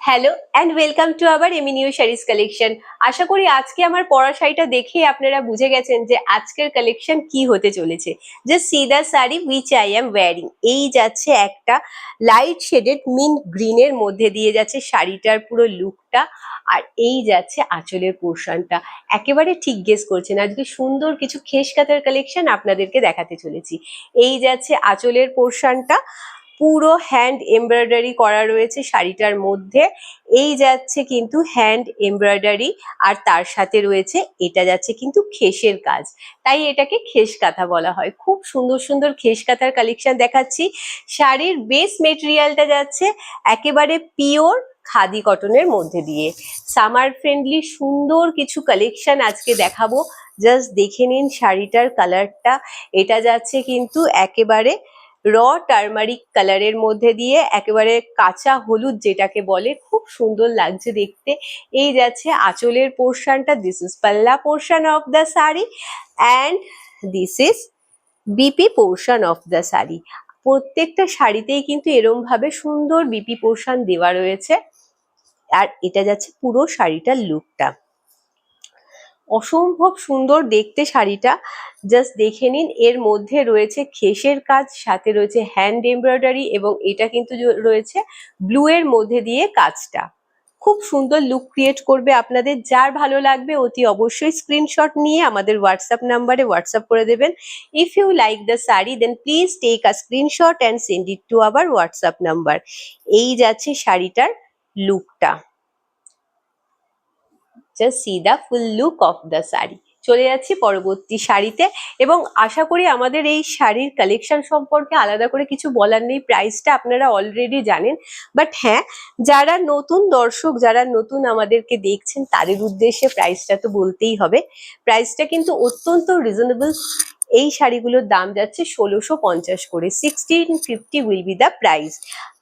Hello and welcome to our এমি new saris collection. আশা করি আজকে আমার পরা শাড়িটা দেখে আপনারা বুঝে গেছেন যে আজকের কালেকশন কি হতে চলেছে। Just see the sari which I am wearing. এই যাচ্ছে একটা লাইট শেডেড মিন্ট গ্রিনের মধ্যে দিয়ে যাচ্ছে শাড়িটার পুরো লুকটা। আর এই যাচ্ছে আঁচলের পোর্শনটা। একেবারে ঠিক গেস করছেন, আজকে সুন্দর কিছু খেস কাতার কালেকশন আপনাদেরকে দেখাতে চলেছি। এই যাচ্ছে আঁচলের পোর্শনটা, পুরো হ্যান্ড এমব্রয়ডারি করা রয়েছে শাড়িটার মধ্যে। এই যাচ্ছে কিন্তু হ্যান্ড এমব্রয়ডারি, আর তার সাথে রয়েছে এটা যাচ্ছে কিন্তু খেসের কাজ, তাই এটাকে খেস কাঁথা বলা হয়। খুব সুন্দর সুন্দর খেস কাঁথার কালেকশন দেখাচ্ছি। শাড়ির বেস মেটেরিয়ালটা যাচ্ছে একেবারে পিওর খাদি কটনের মধ্যে দিয়ে। সামার ফ্রেন্ডলি সুন্দর কিছু কালেকশন আজকে দেখাবো। জাস্ট দেখে নিন শাড়িটার কালারটা। এটা যাচ্ছে কিন্তু একেবারে র টার্মারিক কালারের মধ্যে দিয়ে, একেবারে কাঁচা হলুদ যেটাকে বলে, খুব সুন্দর লাগছে দেখতে। এই যাচ্ছে আঁচলের পোর্শনটা। দিস ইজ পাল্লা portion of the sari and this is BP portion of the sari. প্রত্যেকটা শাড়িতেই কিন্তু এরম ভাবে সুন্দর বিপি পোর্শন দেওয়া রয়েছে। আর এটা যাচ্ছে পুরো শাড়িটার লুকটা। অসম্ভব সুন্দর দেখতে শাড়িটা। জাস্ট দেখে নিন, এর মধ্যে রয়েছে খেসের কাজ, সাথে রয়েছে হ্যান্ড এমব্রয়ডারি, এবং এটা কিন্তু রয়েছে ব্লু এর মধ্যে দিয়ে কাজটা। খুব সুন্দর লুক ক্রিয়েট করবে আপনাদের। যার ভালো লাগবে অতি অবশ্যই স্ক্রিনশট নিয়ে আমাদের হোয়াটসঅ্যাপ নাম্বারে হোয়াটসঅ্যাপ করে দেবেন। If you like the sari then please take a screenshot and send it to our WhatsApp number. এই যাচ্ছে শাড়িটার লুকটা। Just see the full look of the sari. চলে যাচ্ছি পরবর্তী শাড়িতে, এবং আশা করি আমাদের এই শাড়ির কালেকশন সম্পর্কে আলাদা করে কিছু বলার নেই। প্রাইসটা আপনারা অলরেডি জানেন, বাট হ্যাঁ, যারা নতুন দর্শক, যারা নতুন আমাদেরকে দেখছেন, তাদের উদ্দেশ্যে প্রাইসটা তো বলতেই হবে। প্রাইসটা কিন্তু অত্যন্ত রিজনেবল। এই শাড়িগুলোর দাম যাচ্ছে 1650 করে। 1650 উইল বি দ্য প্রাইস।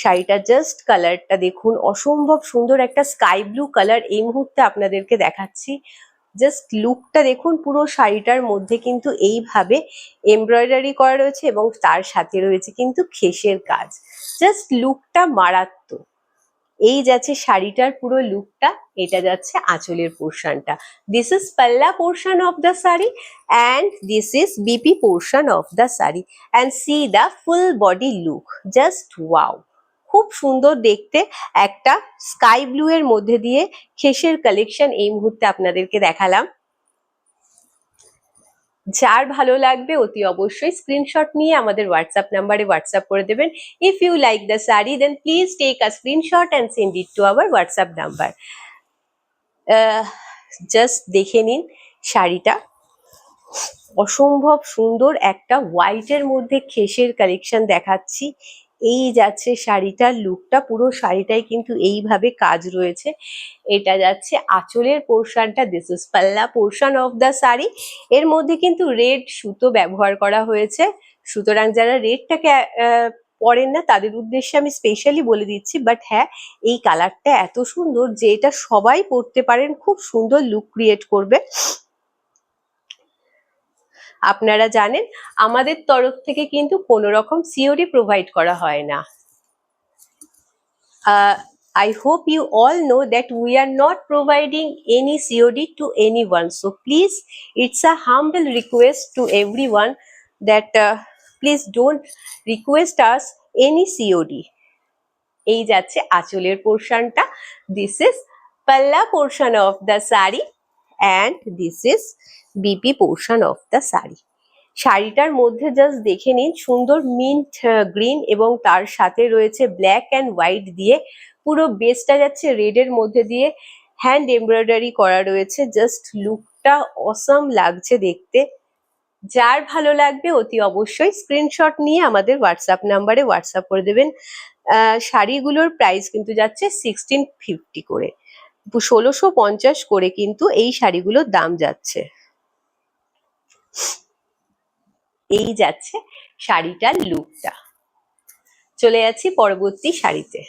শাড়িটা জাস্ট কালারটা দেখুন, অসম্ভব সুন্দর একটা স্কাই ব্লু কালার এই মুহূর্তে আপনাদেরকে দেখাচ্ছি। জাস্ট লুকটা দেখুন, পুরো শাড়িটার মধ্যে কিন্তু এইভাবে এমব্রয়ডারি করা রয়েছে এবং তার সাথে রয়েছে কিন্তু খেসের কাজ। জাস্ট লুকটা মারাত্মক। এই যাচ্ছে শাড়িটার পুরো লুকটা। এটা যাচ্ছে আঁচলের পোর্শনটা। দিস ইজ পাল্লা portion of the sari and this is BP portion of the sari, and C the full body look. Just wow, খুব সুন্দর দেখতে। একটা স্কাই ব্লু এর মধ্যে দিয়ে খেসের কালেকশন এই মুহূর্তে আপনাদেরকে দেখালাম। যার ভালো লাগবে অতি অবশ্যই স্ক্রিনশট নিয়ে আমাদের হোয়াটসঅ্যাপ নাম্বারে হোয়াটসঅ্যাপ করে দেবেন। If you like the sari then please take a screenshot and send it to our WhatsApp number. Just দেখে নিন শাড়িটা, অসম্ভব সুন্দর একটা হোয়াইটের মধ্যে খেসের কালেকশন দেখাচ্ছি। এই যাচ্ছে শাড়িটার লুকটা। পুরো শাড়িটাই কিন্তু এইভাবে কাজ রয়েছে। এটা যাচ্ছে আঁচলের পোর্শনটা। দিস ইজ পাল্লা পোর্শন অফ দ্য শাড়ি। এর মধ্যে কিন্তু রেড সুতো ব্যবহার করা হয়েছে, সুতরাং যারা রেডটাকে পরেন না তাদের উদ্দেশ্যে আমি স্পেশালি বলে দিচ্ছি। বাট হ্যাঁ, এই কালারটা এত সুন্দর যে এটা সবাই পরতে পারেন, খুব সুন্দর লুক ক্রিয়েট করবে। আপনারা জানেন আমাদের তরফ থেকে কিন্তু কোনো রকম সিওরি প্রোভাইড করা হয় না। I hope you all know that we are not providing any COD to anyone. So please, it's a humble request to everyone that please don't request us any COD. এই যাচ্ছে আঁচলের পোর্শনটা। দিস ইজ পাল্লা portion of the sari and this is BP portion of the sari. শাড়িটার মধ্যে just দেখে নিন, সুন্দর মিন্ট গ্রিন এবং তার সাথে রয়েছে ব্ল্যাক অ্যান্ড হোয়াইট দিয়ে। পুরো বেসটা যাচ্ছে রেড এর মধ্যে দিয়ে, হ্যান্ড এমব্রয়ডারি করা রয়েছে। জাস্ট লুকটা অসম লাগছে দেখতে। যার ভালো লাগবে অতি অবশ্যই স্ক্রিনশট নিয়ে আমাদের হোয়াটসঅ্যাপ নাম্বারে হোয়াটসঅ্যাপ করে দেবেন। শাড়িগুলোর প্রাইস কিন্তু যাচ্ছে 1650 করে, 1650 করে কিন্তু এই শাড়িগুলোর দাম যাচ্ছে। এই যাচ্ছে শাড়িটার লুকটা। চলে যাচ্ছি পরবর্তী শাড়িতে।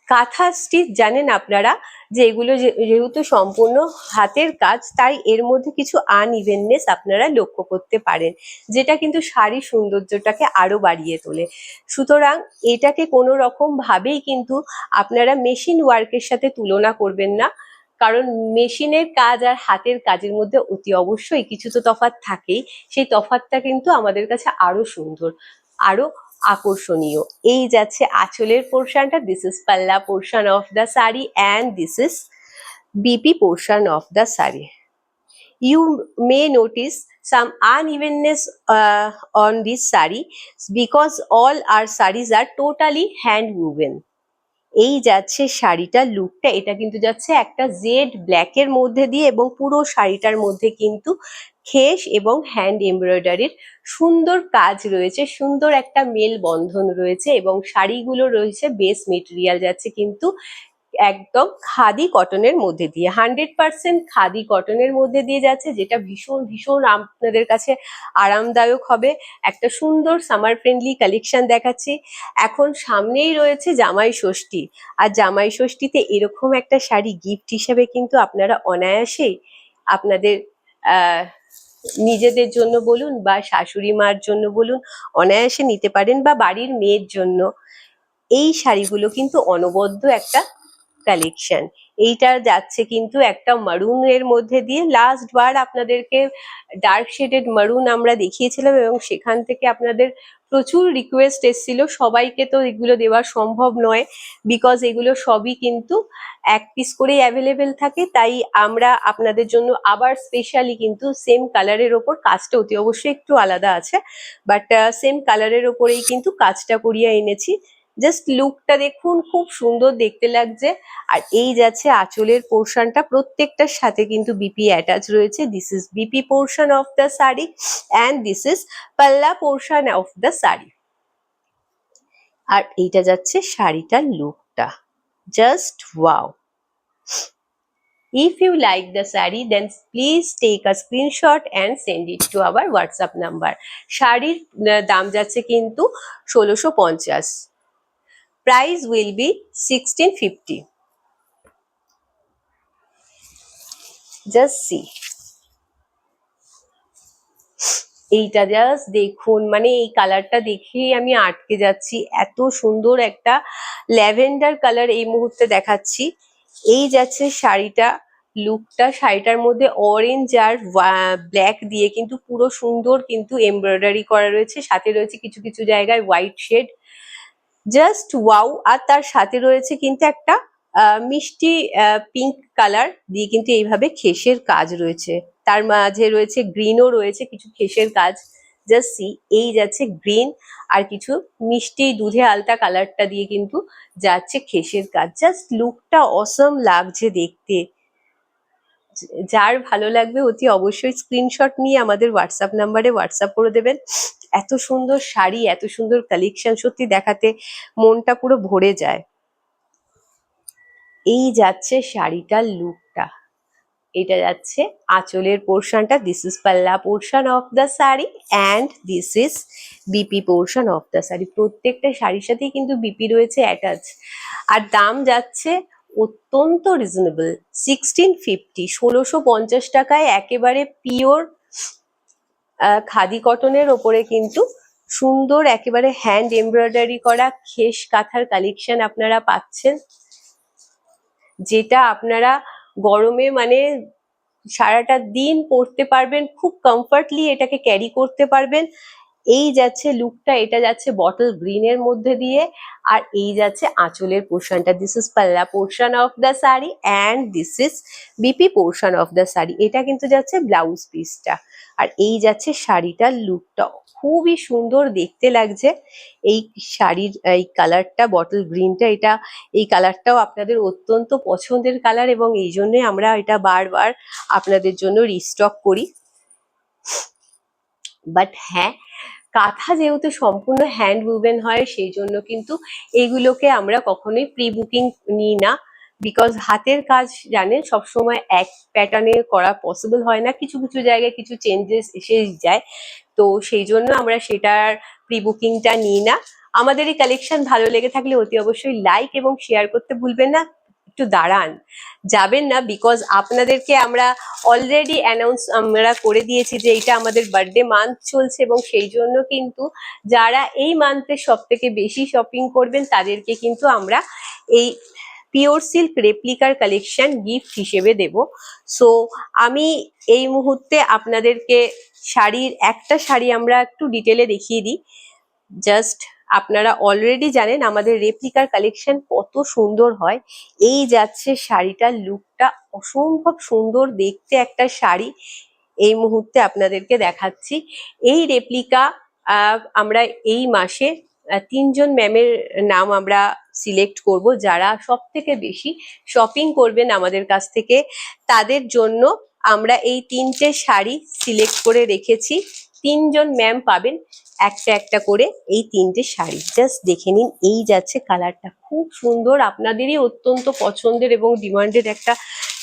কাঁথা স্টিচ জানেন আপনারা যে এগুলো যেহেতু সম্পূর্ণ হাতের কাজ, তাই এর মধ্যে কিছু আনইভেননেস আপনারা লক্ষ্য করতে পারেন, যেটা কিন্তু শাড়ির সৌন্দর্যটাকে আরো বাড়িয়ে তোলে। সুতরাং এটাকে কোনো রকম ভাবেই কিন্তু আপনারা মেশিন ওয়ার্কের সাথে তুলনা করবেন না, কারণ মেশিনের কাজ আর হাতের কাজের মধ্যে অতি অবশ্যই কিছু তো তফাৎ থাকেই। সেই তফাৎটা কিন্তু আমাদের কাছে আরো সুন্দর, আরো আকর্ষণীয়। এই যাচ্ছে আঁচলের পোর্শনটা, দিস ইজ পাল্লা portion of the sari and this is BP portion of the sari. You may notice some unevenness on this saree because all our sarees are totally hand woven. এই যাচ্ছে শাড়িটার লুকটা, এটা কিন্তু যাচ্ছে একটা জেড ব্ল্যাকের মধ্যে দিয়ে এবং পুরো শাড়িটার মধ্যে কিন্তু খেস এবং হ্যান্ড এমব্রয়ডারির সুন্দর কাজ রয়েছে, সুন্দর একটা মেল বন্ধন রয়েছে এবং শাড়িগুলো রয়েছে বেস মেটেরিয়াল যাচ্ছে কিন্তু একদম খাদি কটনের মধ্যে দিয়ে, 100% খাদি কটনের মধ্যে দিয়ে যাচ্ছে, যেটা ভীষণ ভীষণ আপনাদের কাছে আরামদায়ক হবে। একটা সুন্দর সামার ফ্রেন্ডলি কালেকশন দেখাচ্ছি। এখন সামনেই রয়েছে জামাই ষষ্ঠী, আর জামাই ষষ্ঠীতে এরকম একটা শাড়ি গিফট হিসেবে কিন্তু আপনারা অনায়াসেই আপনাদের আহ নিজেদের জন্য বলুন বা শাশুড়ি মার জন্য বলুন অনায়াসে নিতে পারেন, বা বাড়ির মেয়ের জন্য। এই শাড়িগুলো কিন্তু অনবদ্য একটা কালেকশন। এইটা যাচ্ছে কিন্তু একটা মারুন এর মধ্যে দিয়ে, লাস্ট বার আপনাদেরকে ডার্ক শেডেড মারুন আমরা দেখিয়েছিলাম এবং সেখান থেকে আপনাদের প্রচুর রিকোয়েস্ট এসেছিল। সবাইকে তো এগুলো দেওয়া সম্ভব নয়, বিকজ এগুলো সবই কিন্তু এক পিস করেই অ্যাভেলেবেল থাকে, তাই আমরা আপনাদের জন্য আবার স্পেশালি কিন্তু সেম কালারের ওপর, কাজটা অতি অবশ্যই একটু আলাদা আছে, বাট সেম কালারের ওপরেই কিন্তু কাজটা করিয়ে এনেছি। জাস্ট লুকটা দেখুন, খুব সুন্দর দেখতে লাগছে। আর এই যাচ্ছে আঁচলের পোর্শনটা, প্রত্যেকটার সাথে কিন্তু বিপি অ্যাটাচ রয়েছে। This is BP portion of the sari and this is পাল্লা পোর্শন অফ দ্য শাড়ি। আর এইটা যাচ্ছে শাড়িটার লুকটা, just wow. If you like the saree, then please take a screenshot and send it to our WhatsApp number. শাড়ির দাম যাচ্ছে কিন্তু 1650, price will be 1650। Just see, এইটা জাস্ট দেখুন, মানে এই কালারটা দেখেই আমি আটকে যাচ্ছি, এত সুন্দর একটা ল্যাভেন্ডার কালার এই মুহূর্তে দেখাচ্ছি। এই যাচ্ছে শাড়িটা লুকটা, শাড়িটার মধ্যে অরেঞ্জ আর ব্ল্যাক দিয়ে কিন্তু পুরো সুন্দর কিন্তু এমব্রয়ডারি করা রয়েছে, সাথে রয়েছে কিছু কিছু জায়গায় হোয়াইট শেড, জাস্ট ওয়াও। আর তার সাথে রয়েছে কিন্তু একটা মিষ্টি পিঙ্ক কালার দিয়ে কিন্তু এইভাবে খেসের কাজ রয়েছে, তার মাঝে রয়েছে গ্রিনও রয়েছে কিছু খেসের কাজ। জাস্ট সি, এই যাচ্ছে গ্রিন আর কিছু মিষ্টি দুধে আলতা কালারটা দিয়ে কিন্তু যাচ্ছে খেসের কাজ। জাস্ট লুকটা অসম লাগছে দেখতে। যার ভালো লাগবে অতি অবশ্যই স্ক্রিনশট নিয়ে আমাদের হোয়াটসঅ্যাপ নাম্বারে হোয়াটসঅ্যাপ করে দেবেন। এত সুন্দর শাড়ি, এত সুন্দর কালেকশন সত্যি দেখাতে মনটা পুরো ভরে যায়। এই যাচ্ছে শাড়িটার লুকটা, এটা যাচ্ছে আঁচলের পোর্শনটা, দিস ইজ পাল্লা portion of the sari and this is BP portion of the sari. প্রত্যেকটা শাড়ির সাথেই কিন্তু বিপি রয়েছে অ্যাটাচ। আর দাম যাচ্ছে অত্যন্ত রিজনেবল, 1650, 1650 টাকায় একেবারে পিওর খাদি কটনের ওপরে কিন্তু সুন্দর একেবারে হ্যান্ড এমব্রয়ডারি করা খেস কাঁথার কালেকশন আপনারা পাচ্ছেন, যেটা আপনারা গরমে মানে সারাটা দিন পরতে পারবেন, খুব কমফর্টলি এটাকে ক্যারি করতে পারবেন। এই যাচ্ছে লুকটা, এটা যাচ্ছে বটল গ্রিনের মধ্যে দিয়ে, আর এই যাচ্ছে আঁচলের পোর্শনটা, দিস ইজ পাল্লা portion of the sari and this is BP portion of the sari. এটা কিন্তু যাচ্ছে ব্লাউজ পিসটা, আর এই যাচ্ছে শাড়িটার লুকটা, খুবই সুন্দর দেখতে লাগছে। এই শাড়ির এই কালারটা বটল গ্রিনটা, এটা এই কালারটাও আপনাদের অত্যন্ত পছন্দের কালার এবং এই জন্যই আমরা এটা বারবার আপনাদের জন্য রিস্টক করি। বাট হ্যাঁ, কাঁথা যেহেতু সম্পূর্ণ হ্যান্ড উইভেন হয়, সেই জন্য কিন্তু এগুলোকে আমরা কখনোই প্রি বুকিং নিই না, বিকজ হাতের কাজ জানেন সবসময় এক প্যাটার্নে করা পসিবল হয় না, কিছু কিছু জায়গায় কিছু চেঞ্জেস এসে যায়, তো সেই জন্য আমরা সেটার প্রি বুকিংটা নিই না। আমাদের এই কালেকশন ভালো লেগে থাকলে অতি অবশ্যই লাইক এবং শেয়ার করতে ভুলবেন না। একটু দাঁড়ান, যাবেন না, বিকজ আপনাদেরকে আমরা অলরেডি অ্যানাউন্স আমরা করে দিয়েছি যে এটা আমাদের বার্থডে মান্থ চলছে, এবং সেই জন্য কিন্তু যারা এই মান্থে সব থেকে বেশি শপিং করবেন তাদেরকে কিন্তু আমরা এই পিওর সিল্ক রেপ্লিকার কালেকশন গিফট হিসেবে দেব। সো আমি এই মুহূর্তে আপনাদেরকে একটা শাড়ি আমরা একটু ডিটেলে দেখিয়ে দিই। জাস্ট আপনারা অলরেডি জানেন আমাদের রেপ্লিকার কালেকশন কত সুন্দর হয়। এই যাচ্ছে শাড়িটার লুকটা, অসম্ভব সুন্দর দেখতে একটা শাড়ি। এই মুহূর্তে আপনাদেরকে দেখাচ্ছি এই রেপ্লিকা। আমরা এই মাসে 3জন ম্যামের নাম আমরা সিলেক্ট করব যারা সব থেকে বেশি শপিং করবেন আমাদের কাছ থেকে। তাদের জন্য আমরা এই 3টে শাড়ি সিলেক্ট করে রেখেছি। 3জন ম্যাম পাবেন একটা একটা করে এই 3টে শাড়ি। জাস্ট দেখে নিন, এই যাচ্ছে কালারটা, খুব সুন্দর, আপনাদেরই অত্যন্ত পছন্দের এবং ডিমান্ডেড একটা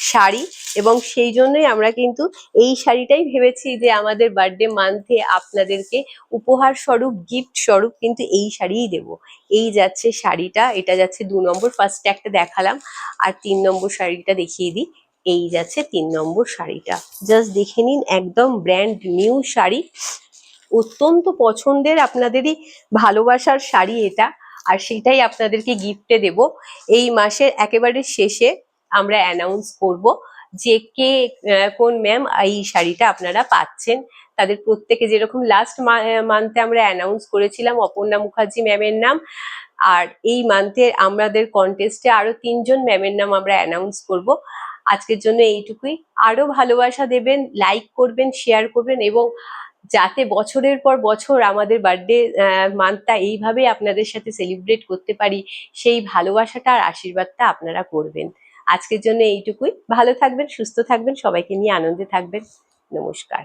শাড়ি। এবং সেই জন্যই আমরা কিন্তু এই শাড়িটাই ভেবেছি যে আমাদের বার্থডে মান্থে আপনাদেরকে উপহার স্বরূপ, গিফট স্বরূপ কিন্তু এই শাড়িই দেব। এই যাচ্ছে শাড়িটা, এটা যাচ্ছে 2 নম্বর, ফার্স্টে একটা দেখালাম, আর 3 নম্বর শাড়িটা দেখিয়ে দিই। এই যাচ্ছে 3 নম্বর শাড়িটা, জাস্ট দেখে নিন, একদম ব্র্যান্ড নিউ শাড়ি, অত্যন্ত পছন্দের, আপনাদেরই ভালোবাসার শাড়ি এটা। আর সেটাই আপনাদেরকে গিফটে দেব। এই মাসের একেবারে শেষে আমরা অ্যানাউন্স করব যে কে কোন ম্যাম এই শাড়িটা আপনারা পাচ্ছেন। তাদের প্রত্যেকে, যেরকম লাস্ট মান্থে আমরা অ্যানাউন্স করেছিলাম অপর্ণা মুখার্জি ম্যামের নাম, আর এই মান্থে আমাদের কন্টেস্টে আরো 3জন ম্যামের নাম আমরা অ্যানাউন্স করব। আজকের জন্য এইটুকুই। আরো ভালোবাসা দেবেন, লাইক করবেন, শেয়ার করবেন, এবং যাতে বছরের পর বছর আমাদের বার্থডে মান্থটা এইভাবে আপনাদের সাথে সেলিব্রেট করতে পারি, সেই ভালোবাসাটা আর আশীর্বাদটা আপনারা করবেন। আজকের জন্য এইটুকুই। ভালো থাকবেন, সুস্থ থাকবেন, সবাইকে নিয়ে আনন্দে থাকবেন। নমস্কার।